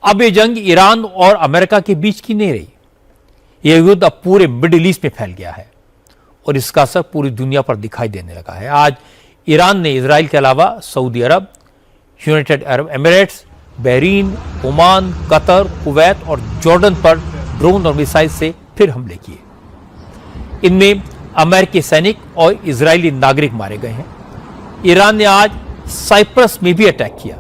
अब ये जंग ईरान और अमेरिका के बीच की नहीं रही। यह युद्ध अब पूरे मिडिल ईस्ट में फैल गया है और इसका असर पूरी दुनिया पर दिखाई देने लगा है। आज ईरान ने इजराइल के अलावा Saudi Arab, United Arab Emirates, Bahrain, Oman, Qatar, Kuwait और जॉर्डन पर ड्रोन और मिसाइल से फिर हमले किए। इनमें अमेरिकी सैनिक और इजरायली नागरिक मारे गए हैं। ईरान ने आज साइप्रस में भी अटैक किया।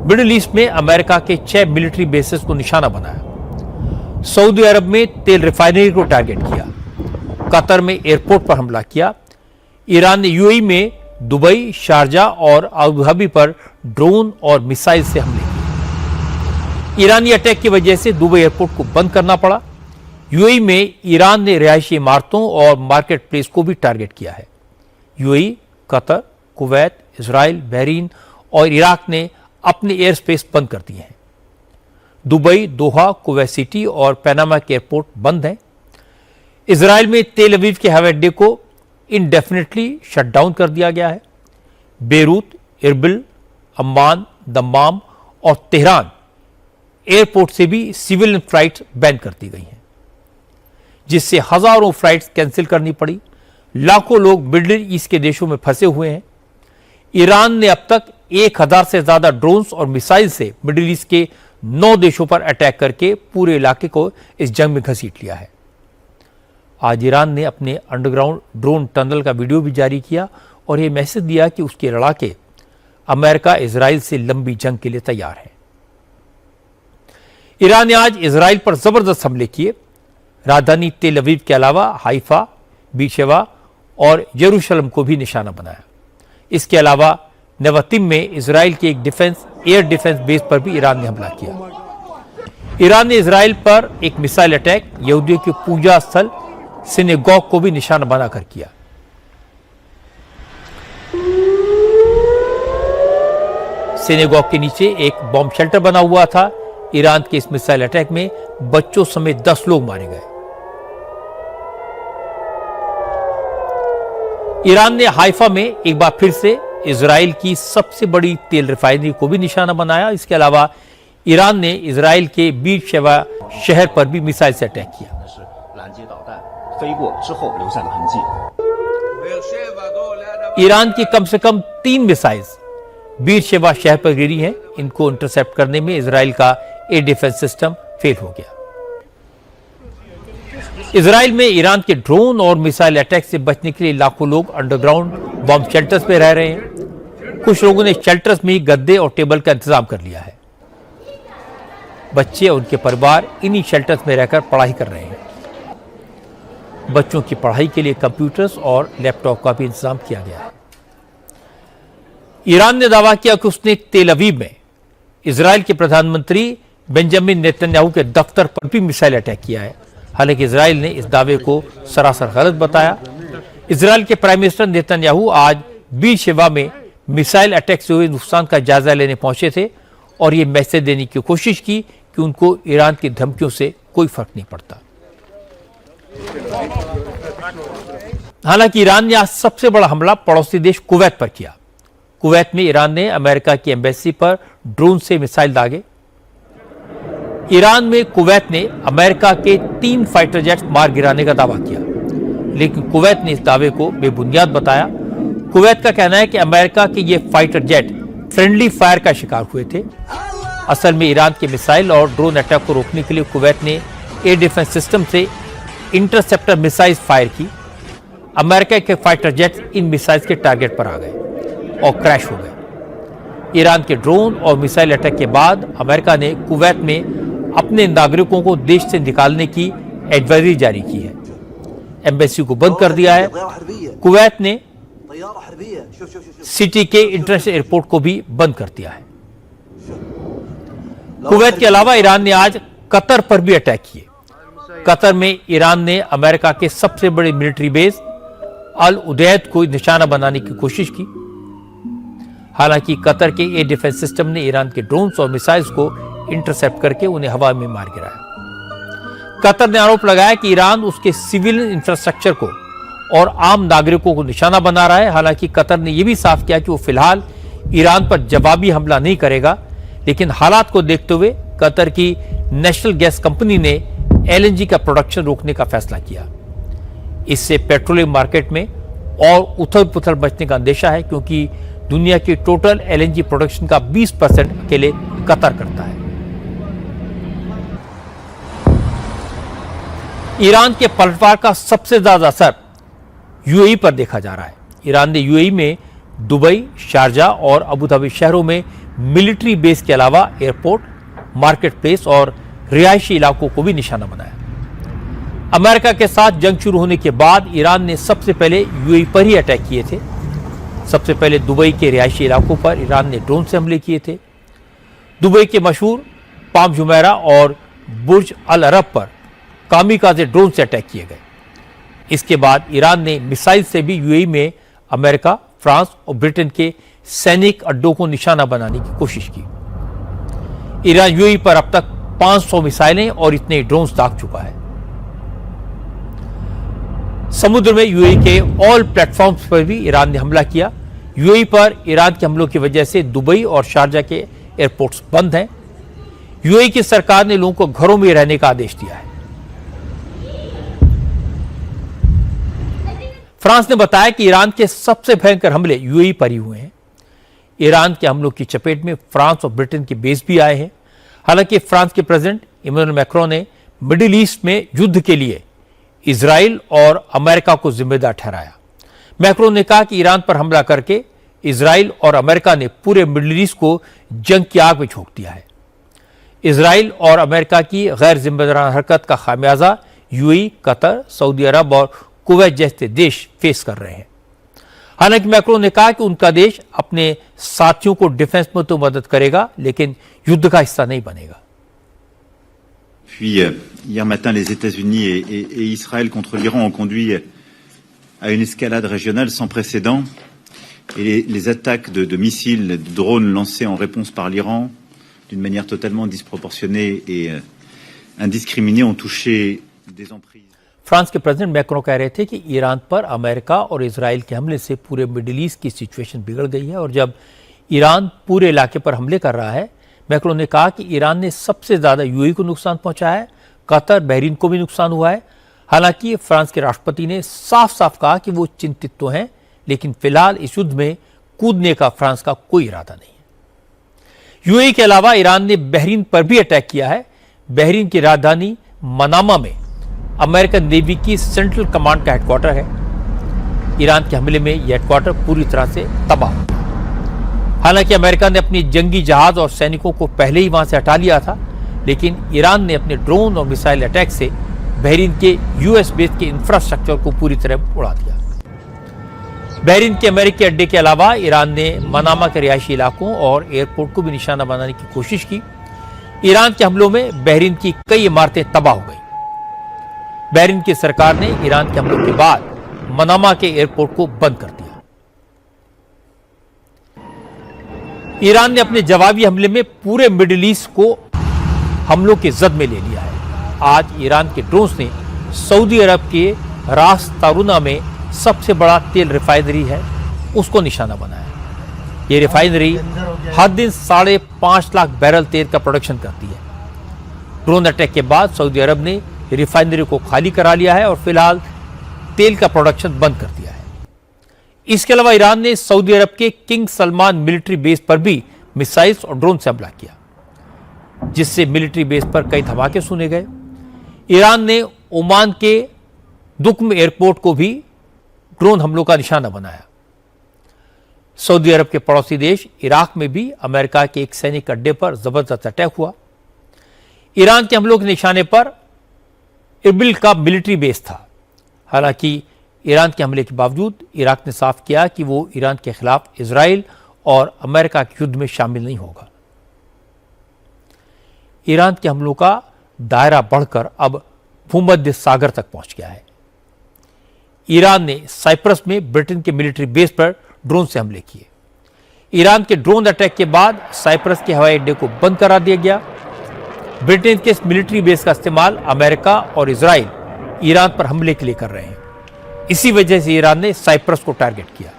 मिडिल ईस्ट में अमेरिका के 6 मिलिट्री बेसेस को निशाना बनाया। सऊदी अरब में तेल रिफाइनरी को टारगेट किया। कतर में एयरपोर्ट पर हमला किया। ईरान ने यूएई में दुबई, शारजा और अबू धाबी पर ड्रोन और मिसाइल से हमले किए। ईरानी अटैक की वजह से दुबई एयरपोर्ट को बंद करना पड़ा। यूएई में ईरान ने रिहायशी इमारतों और मार्केट प्लेस को भी टारगेट किया है। UAE, Qatar, Kuwait, Israel, Bahrain और इराक ने अपने एयर स्पेस बंद कर दिए हैं। दुबई, दोहा, कुवैत सिटी और पनामा के एयरपोर्ट बंद हैं। इजराइल में तेल अवीव के हवाई अड्डे को इनडेफिनेटली शट डाउन कर दिया गया है। बेरूत, इरबिल, अम्मान, दम्माम और तेहरान एयरपोर्ट से भी सिविल फ्लाइट बैन कर दी गई हैं, जिससे हजारों फ्लाइट्स कैंसिल करनी पड़ी। लाखों लोग मिडिल ईस्ट के देशों में फंसे हुए हैं। ईरान ने अब तक 1000 से ज्यादा ड्रोन्स और मिसाइल से मिडिल ईस्ट के 9 देशों पर अटैक करके पूरे इलाके को इस जंग में घसीट लिया है। आज ईरान ने अपने अंडरग्राउंड ड्रोन टनल का वीडियो भी जारी किया और यह मैसेज दिया कि उसके लड़ाके अमेरिका इजराइल से लंबी जंग के लिए तैयार है। ईरान ने आज इजराइल पर जबरदस्त हमले किए। राजधानी तेल अवीव के अलावा हाइफा, बीशेवा और यरूशलेम को भी निशाना बनाया। इसके अलावा नवतिम में इजराइल के एक एयर डिफेंस बेस पर भी ईरान ने हमला किया। ईरान ने इजराइल पर एक मिसाइल अटैक यहूदियों के पूजा स्थल सिनेगॉग को भी निशाना बनाकर किया। सिनेगॉग के नीचे एक बॉम्ब शेल्टर बना हुआ था। ईरान के इस मिसाइल अटैक में बच्चों समेत 10 लोग मारे गए। ईरान ने हाइफा में एक बार फिर से इजराइल की सबसे बड़ी तेल रिफाइनरी को भी निशाना बनाया। इसके अलावा ईरान ने इजराइल के बीरशेवा शहर पर भी मिसाइल से अटैक किया। ईरान की कम से कम 3 मिसाइल्स बीरशेवा शहर पर गिरी हैं। इनको इंटरसेप्ट करने में इजराइल का एयर डिफेंस सिस्टम फेल हो गया। इजराइल में ईरान के ड्रोन और मिसाइल अटैक से बचने के लिए लाखों लोग अंडरग्राउंड बॉम्ब शेल्टर्स में रह रहे हैं। कुछ लोगों ने शेल्टर्स में ही गद्दे और टेबल का इंतजाम कर लिया है। बच्चे और उनके परिवार इन्हीं शेल्टर्स में रहकर पढ़ाई कर रहे हैं। बच्चों की पढ़ाई के लिए कंप्यूटर्स और लैपटॉप का भी इंतजाम किया गया है। ईरान ने दावा किया कि उसने तेल अवीव में इजराइल के प्रधानमंत्री बेंजामिन नेतन्याहू के दफ्तर पर भी मिसाइल अटैक किया है। हालांकि इजराइल ने इस दावे को सरासर गलत बताया। इजराइल के प्राइम मिनिस्टर नेतन्याहू आज बीरशेवा में मिसाइल अटैक से हुए नुकसान का जायजा लेने पहुंचे थे और ये मैसेज देने की कोशिश की कि उनको ईरान की धमकियों से कोई फर्क नहीं पड़ता। हालांकि ईरान ने आज सबसे बड़ा हमला पड़ोसी देश कुवैत पर किया। कुवैत में ईरान ने अमेरिका की एम्बेसी पर ड्रोन से मिसाइल दागे। ईरान में कुवैत ने अमेरिका के 3 फाइटर जेट मार गिराने का दावा किया, लेकिन कुवैत ने इस दावे को बेबुनियाद बताया। कुवैत का कहना है कि अमेरिका के ये फाइटर जेट फ्रेंडली फायर का शिकार हुए थे। असल में ईरान के मिसाइल और ड्रोन अटैक को रोकने के लिए कुवैत ने एयर डिफेंस सिस्टम से इंटरसेप्टर मिसाइल फायर की। अमेरिका के फाइटर जेट इन मिसाइल के टारगेट पर आ गए और क्रैश हो गए। ईरान के ड्रोन और मिसाइल अटैक के बाद अमेरिका ने कुवैत में अपने नागरिकों को देश से निकालने की एडवाइजरी जारी की है। एम्बेसी को बंद कर दिया है। कुवैत ने सिटी के इंटरनेशनल एयरपोर्ट को भी बंद कर दिया है। कुवैत के अलावा ईरान ने आज कतर पर भी अटैक किए। कतर में ईरान ने अमेरिका के सबसे बड़े मिलिट्री बेस अल उदैद को निशाना बनाने की कोशिश की। हालांकि कतर के एयर डिफेंस सिस्टम ने ईरान के ड्रोन्स और मिसाइल्स को इंटरसेप्ट करके उन्हें हवा में मार गिराया। कतर ने आरोप लगाया कि ईरान उसके सिविल इंफ्रास्ट्रक्चर को और आम नागरिकों को निशाना बना रहा है। हालांकि कतर ने यह भी साफ किया कि वो फिलहाल ईरान पर जवाबी हमला नहीं करेगा, लेकिन हालात को देखते हुए कतर की नेशनल गैस कंपनी ने एलएनजी का प्रोडक्शन रोकने का फैसला किया। इससे पेट्रोलियम मार्केट में और उथल पुथल बचने का अंदेशा है, क्योंकि दुनिया की टोटल एलएनजी प्रोडक्शन का 20% अकेले कतर करता है। ईरान के पलटवार का सबसे ज्यादा असर यूएई पर देखा जा रहा है। ईरान ने यूएई में दुबई, शारजा और अबू धाबी शहरों में मिलिट्री बेस के अलावा एयरपोर्ट, मार्केट प्लेस और रिहायशी इलाकों को भी निशाना बनाया। अमेरिका के साथ जंग शुरू होने के बाद ईरान ने सबसे पहले यूएई पर ही अटैक किए थे। सबसे पहले दुबई के रिहायशी इलाकों पर ईरान ने ड्रोन से हमले किए थे। दुबई के मशहूर पाम जुमेरा और बुर्ज अल अरब पर कामिकाज़े ड्रोन से अटैक किए गए। इसके बाद ईरान ने मिसाइल से भी यूएई में अमेरिका, फ्रांस और ब्रिटेन के सैनिक अड्डों को निशाना बनाने की कोशिश की। ईरान यूएई पर अब तक 500 मिसाइलें और इतने ड्रोन्स दाग चुका है। समुद्र में यूएई के ऑल प्लेटफॉर्म्स पर भी ईरान ने हमला किया। यूएई पर ईरान के हमलों की वजह से दुबई और शारजा के एयरपोर्ट्स बंद हैं। यूएई की सरकार ने लोगों को घरों में रहने का आदेश दिया है। फ्रांस ने बताया कि ईरान के सबसे भयंकर हमले यूएई पर ही हुए हैं। ईरान के हमलों की चपेट में फ्रांस और ब्रिटेन के बेस भी आए हैं। हालांकि फ्रांस के प्रेसिडेंट इमैनुअल मैक्रों ने मिडिल ईस्ट में युद्ध के लिए इजराइल और अमेरिका को जिम्मेदार ठहराया। मैक्रों ने कहा कि ईरान पर हमला करके इजराइल और अमेरिका ने पूरे मिडिल ईस्ट को जंग की आग में झोंक दिया है। इजराइल और अमेरिका की गैर जिम्मेदाराना हरकत का खामियाजा यूएई, कतर, सऊदी अरब और कुवैत जैसे देश फेस कर रहे हैं। हालांकि मैक्रों ने कहा कि उनका देश अपने साथियों को डिफेंस में तो मदद करेगा, लेकिन युद्ध का हिस्सा नहीं बनेगा। Puis hier matin, les États-Unis et Israël contre l'Iran ont conduit à une escalade régionale sans précédent. Et les attaques de missiles, de drones lancés en réponse par l'Iran, d'une manière totalement disproportionnée et indiscriminée, ont touché des emprises. France के president Macron कह रहे थे कि Iran पर America और Israel के हमले से पूरे मिडिल ईस्ट की सिचुएशन बिगड़ गई है, और जब ईरान पूरे इलाके पर हमले कर रहा है, मैक्रों ने कहा कि ईरान ने सबसे ज्यादा यूएई को नुकसान पहुंचाया है, कतर, बहरीन को भी नुकसान हुआ है। हालांकि फ्रांस के राष्ट्रपति ने साफ साफ कहा कि वो चिंतित तो हैं, लेकिन फिलहाल इस युद्ध में कूदने का फ्रांस का कोई इरादा नहीं है। यूएई के अलावा ईरान ने बहरीन पर भी अटैक किया है। बहरीन की राजधानी मनामा में अमेरिकन नेवी की सेंट्रल कमांड का हेडक्वार्टर है। ईरान के हमले में यह हेडक्वार्टर पूरी तरह से तबाह हो गया। हालांकि अमेरिका ने अपनी जंगी जहाज और सैनिकों को पहले ही वहां से हटा लिया था, लेकिन ईरान ने अपने ड्रोन और मिसाइल अटैक से बहरीन के यूएस बेस के इंफ्रास्ट्रक्चर को पूरी तरह उड़ा दिया। बहरीन के अमेरिकी अड्डे के अलावा ईरान ने मनामा के रिहायशी इलाकों और एयरपोर्ट को भी निशाना बनाने की कोशिश की। ईरान के हमलों में बहरीन की कई इमारतें तबाह हो गई। बहरीन की सरकार ने ईरान के हमलों के बाद मनामा के एयरपोर्ट को बंद कर दिया। ईरान ने अपने जवाबी हमले में पूरे मिडिल ईस्ट को हमलों के जद में ले लिया है। आज ईरान के ड्रोन्स ने सऊदी अरब के रास तारुना में सबसे बड़ा तेल रिफाइनरी है, उसको निशाना बनाया। ये रिफाइनरी हर दिन 5.5 लाख बैरल तेल का प्रोडक्शन करती है। ड्रोन अटैक के बाद सऊदी अरब ने रिफाइनरी को खाली करा लिया है और फिलहाल तेल का प्रोडक्शन बंद कर दिया है। इसके अलावा ईरान ने सऊदी अरब के किंग सलमान मिलिट्री बेस पर भी मिसाइल्स और ड्रोन से हमला किया, जिससे मिलिट्री बेस पर कई धमाके सुने गए। ईरान ने ओमान के दुक्म एयरपोर्ट को भी ड्रोन हमलों का निशाना बनाया। सऊदी अरब के पड़ोसी देश इराक में भी अमेरिका के एक सैनिक अड्डे पर जबरदस्त अटैक हुआ। ईरान के हमलों के निशाने पर इरबिल का मिलिट्री बेस था। हालांकि ईरान के हमले के बावजूद इराक ने साफ किया कि वो ईरान के खिलाफ इजराइल और अमेरिका के युद्ध में शामिल नहीं होगा। ईरान के हमलों का दायरा बढ़कर अब भूमध्य सागर तक पहुंच गया है। ईरान ने साइप्रस में ब्रिटेन के मिलिट्री बेस पर ड्रोन से हमले किए। ईरान के ड्रोन अटैक के बाद साइप्रस के हवाई अड्डे को बंद करा दिया गया। ब्रिटेन के इस मिलिट्री बेस का इस्तेमाल अमेरिका और इजराइल ईरान पर हमले के लिए कर रहे हैं। इसी वजह से ईरान ने साइप्रस को टारगेट किया।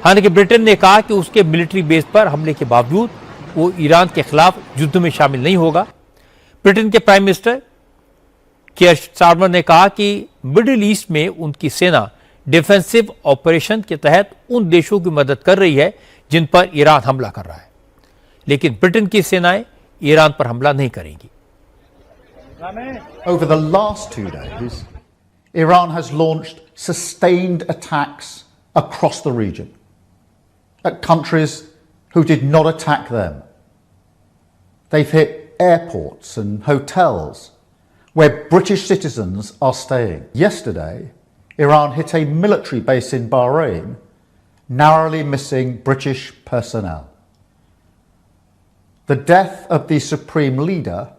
हालांकि ब्रिटेन ने कहा कि उसके मिलिट्री बेस पर हमले के बावजूद वो ईरान के खिलाफ युद्ध में शामिल नहीं होगा। ब्रिटेन के प्राइम मिनिस्टर कियर स्टारमर ने कहा कि मिडिल ईस्ट में उनकी सेना डिफेंसिव ऑपरेशन के तहत उन देशों की मदद कर रही है जिन पर ईरान हमला कर रहा है, लेकिन ब्रिटेन की सेनाएं ईरान पर हमला नहीं करेंगी। Over the last 2 days, Iran has launched sustained attacks across the region at countries who did not attack them. They've hit airports and hotels where British citizens are staying. Yesterday, Iran hit a military base in Bahrain, narrowly missing British personnel. The death of the supreme leader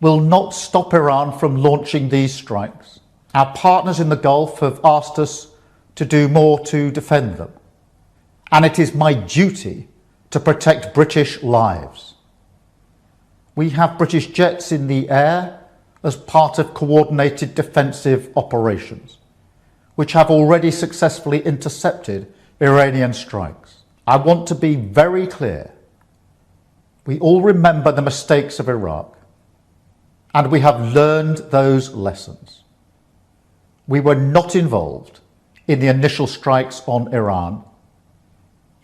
will not stop Iran from launching these strikes. Our partners in the Gulf have asked us to do more to defend them, and it is my duty to protect British lives. We have British jets in the air as part of coordinated defensive operations, which have already successfully intercepted Iranian strikes. I want to be very clear. We all remember the mistakes of Iraq, and we have learned those lessons. We were not involved in the initial strikes on Iran,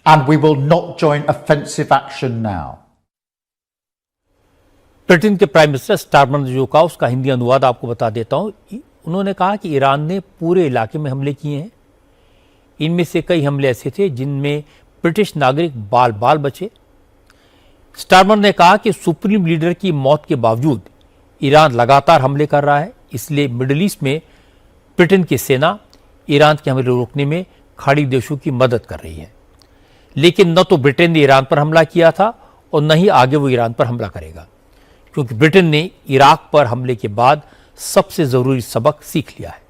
and we will not join offensive action now. Britain के prime minister Starmer ने जो कहा उसका हिंदी अनुवाद आपको बता देता हूं। उन्होंने कहा कि ईरान ने पूरे इलाके में हमले किए हैं। इनमें से कई हमले ऐसे थे जिनमें ब्रिटिश नागरिक बाल बाल बचे। स्टारमर ने कहा कि सुप्रीम लीडर की मौत के बावजूद ईरान लगातार हमले कर रहा है, इसलिए मिडिल ईस्ट में ब्रिटेन की सेना ईरान के हमले रोकने में खाड़ी देशों की मदद कर रही है। लेकिन न तो ब्रिटेन ने ईरान पर हमला किया था और न ही आगे वो ईरान पर हमला करेगा, क्योंकि ब्रिटेन ने इराक पर हमले के बाद सबसे जरूरी सबक सीख लिया है।